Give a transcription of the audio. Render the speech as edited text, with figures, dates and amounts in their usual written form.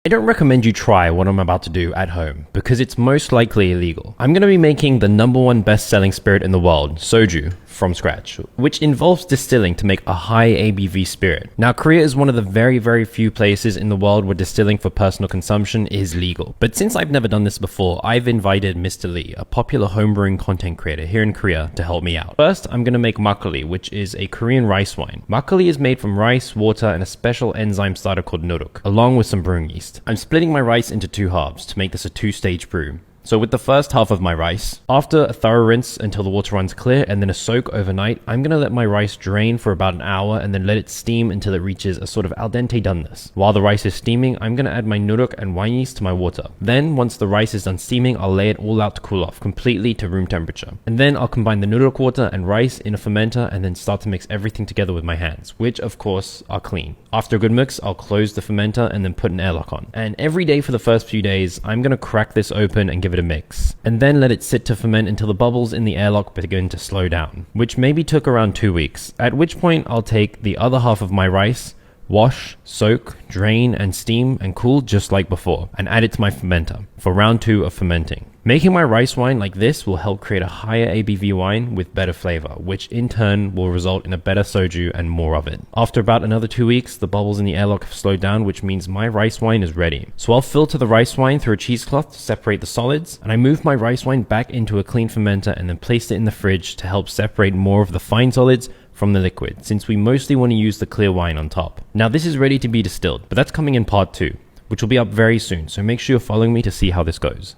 I don't recommend you try what I'm about to do at home because it's most likely illegal. I'm going to be making the #1 best-selling spirit in the world, soju, from scratch, which involves distilling to make a high ABV spirit. Now, Korea is one of the very few places in the world where distilling for personal consumption is legal. But since I've never done this before, I've invited Mr. Lee, a popular homebrewing content creator here in Korea, to help me out. First, I'm going to make makgeolli, which is a Korean rice wine. Makgeolli is made from rice, water, and a special enzyme starter called noodok, along with some brewing yeast. I'm splitting my rice into 2 halves to make this a 2-stage brew. So with the first half of my rice, after a thorough rinse until the water runs clear and then a soak overnight, I'm going to let my rice drain for about an hour and then let it steam until it reaches a sort of al dente doneness. While the rice is steaming, I'm going to add my noodok and wine yeast to my water. Then, once the rice is done steaming, I'll lay it all out to cool off completely to room temperature. And then I'll combine the noodok water and rice in a fermenter and then start to mix everything together with my hands, which of course are clean. After a good mix, I'll close the fermenter and then put an airlock on. And every day for the first few days, I'm going to crack this open and give it a mix, and then let it sit to ferment until the bubbles in the airlock begin to slow down, which maybe took around 2 weeks, at which point I'll take the other half of my rice, wash, soak, drain, and steam and cool just like before, and add it to my fermenter for round 2 of fermenting. Making my rice wine like this will help create a higher ABV wine with better flavor, which in turn will result in a better soju and more of it. After about another 2 weeks, the bubbles in the airlock have slowed down, which means my rice wine is ready. So I'll filter the rice wine through a cheesecloth to separate the solids, and I move my rice wine back into a clean fermenter and then place it in the fridge to help separate more of the fine solids from the liquid, since we mostly want to use the clear wine on top. Now this is ready to be distilled, but that's coming in part 2, which will be up very soon, so make sure you're following me to see how this goes.